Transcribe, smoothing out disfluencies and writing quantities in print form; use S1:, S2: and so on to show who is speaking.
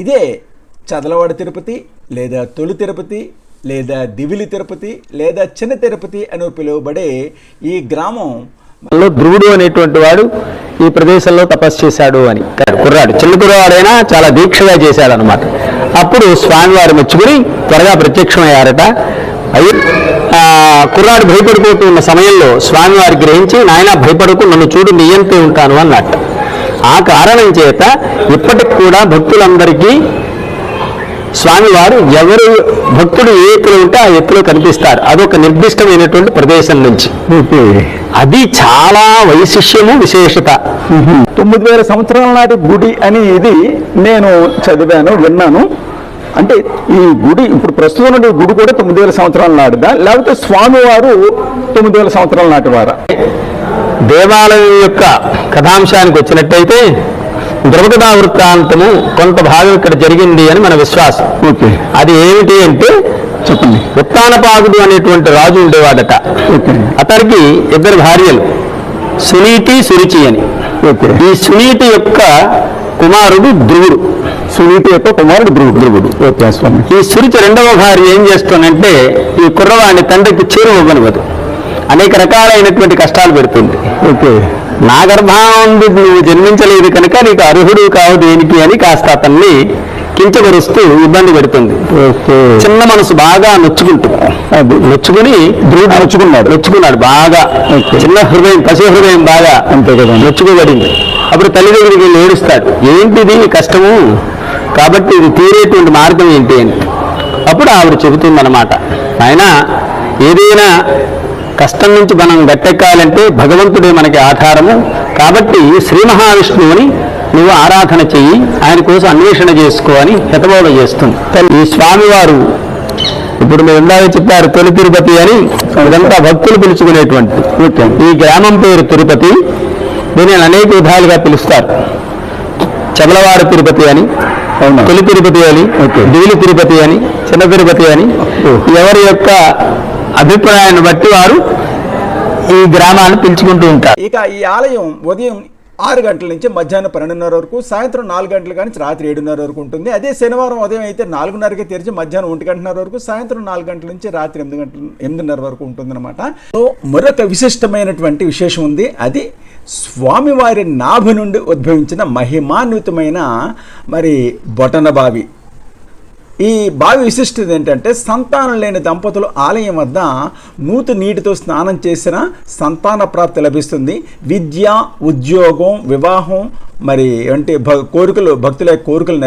S1: ఇదే చదలవాడ తిరుపతి లేదా తొలి తిరుపతి లేదా దివిలి తిరుపతి లేదా చిన్న తిరుపతి అని పిలువబడే ఈ గ్రామం
S2: ధ్రువుడు అనేటువంటి వాడు ఈ ప్రదేశంలో తపస్సు చేశాడు అని కుర్రాడు, చిన్న కుర్రవాడైనా చాలా దీక్షగా చేశాడు అనమాట. అప్పుడు స్వామివారు మెచ్చుకుని త్వరగా ప్రత్యక్షమయ్యారట. అయ్యి కుర్రాడు భయపడిపోతూ ఉన్న సమయంలో స్వామివారు గ్రహించి, నాయన భయపడకు, నన్ను చూడు, నియంతే ఉంటాను అన్నట్టు. ఆ కారణం చేత ఇప్పటికి కూడా భక్తులందరికీ స్వామివారు ఎవరు భక్తుడు ఏ ఎత్తులో ఉంటే ఆ ఎత్తులో కనిపిస్తారు. అదొక నిర్దిష్టమైనటువంటి ప్రదేశం నుంచి. అది చాలా వైశిష్యము, విశేషత.
S1: 9000 సంవత్సరాల నాటి గుడి అని ఇది నేను చదివాను, విన్నాను. అంటే ఈ గుడి ఇప్పుడు ప్రస్తుతం ఉన్న గుడి కూడా 9000 సంవత్సరాల నాటిదా, లేకపోతే స్వామివారు 9000 సంవత్సరాల నాటి వారా?
S2: దేవాలయం యొక్క కథాంశానికి వచ్చినట్టయితే ద్రవకథా వృత్తాంతము కొంత భాగం ఇక్కడ జరిగింది అని మన విశ్వాసం. అది ఏమిటి అంటే, చెప్పండి. ఉత్తానపాదుడు అనేటువంటి రాజు ఉండేవాడట. అతనికి 2 భార్యలు, సునీతి, సురుచి అని. ఈ సునీతి యొక్క కుమారుడు ధ్రువుడు. సునీతి యొక్క కుమారుడు ధ్రువుడు. ఈ సురుచి 2వ భార్య ఏం చేస్తుందంటే, ఈ కుర్రవాడిని తండ్రికి చేరువనివ్వదు, అనేక రకాలైనటువంటి కష్టాలు పెడుతుంది. నా గర్భాందు నువ్వు జన్మించలేదు కనుక నీకు అర్హుడు కావు దేనికి అని కాస్త అతన్ని కించపరుస్తూ ఇబ్బంది పెడుతుంది. చిన్న మనసు బాగా నొచ్చుకుని ధ్రువుడు నొచ్చుకున్నాడు బాగా. చిన్న హృదయం, పసి హృదయం బాగా అంతే కదా నొచ్చుకోబడింది. అప్పుడు తల్లిదండ్రులకి వెళ్ళి ఏడుస్తాడు, ఏంటిది కష్టము, కాబట్టి ఇది తీరేటువంటి మార్గం ఏంటి అని. అప్పుడు ఆవిడ చెబుతుందన్నమాట, ఆయన ఏదైనా కష్టం నుంచి మనం గట్టెక్కాలంటే భగవంతుడే మనకి ఆధారము, కాబట్టి శ్రీ మహావిష్ణువుని నువ్వు ఆరాధన చెయ్యి, ఆయన కోసం అన్వేషణ చేసుకో అని హితబోధ చేస్తుంది. ఈ స్వామివారు ఇప్పుడు మీరు ఇందాక చెప్పారు తొలి తిరుపతి అని, ఇదంతా భక్తులు పిలుచుకునేటువంటి ఈ గ్రామం పేరు తిరుపతి. దీనిని అనేక విధాలుగా పిలుస్తారు. చదలవాడ తిరుపతి అని, తొలి తిరుపతి అని, దివిలి తిరుపతి అని, చిన్న తిరుపతి అని, ఎవరి యొక్క అభిప్రాయాన్ని బట్టి వారు ఈ గ్రామాన్ని పిలుచుకుంటూ ఉంటారు.
S1: ఇక ఈ ఆలయం ఉదయం 6 గంటల నుంచి మధ్యాహ్నం 12:30 వరకు, సాయంత్రం 4 గంటల నుంచి రాత్రి 7:30 వరకు ఉంటుంది. అదే శనివారం ఉదయం అయితే 4:30కి తెరిచి మధ్యాహ్నం 1:30 వరకు, సాయంత్రం 4 గంటల నుంచి రాత్రి 8:30 వరకు ఉంటుందన్నమాట. మరొక విశిష్టమైనటువంటి విశేషం ఉంది. అది స్వామివారి నాభి నుండి ఉద్భవించిన మహిమాన్వితమైన మరి బొటనబావి. ఈ బావి విశిష్టత ఏంటంటే, సంతానం లేని దంపతులు ఆలయం వద్ద నూతి నీటితో స్నానం చేసిన సంతాన ప్రాప్తి లభిస్తుంది. విద్య, ఉద్యోగం, వివాహం మరి అంటే కోరికలు, భక్తుల కోరికలు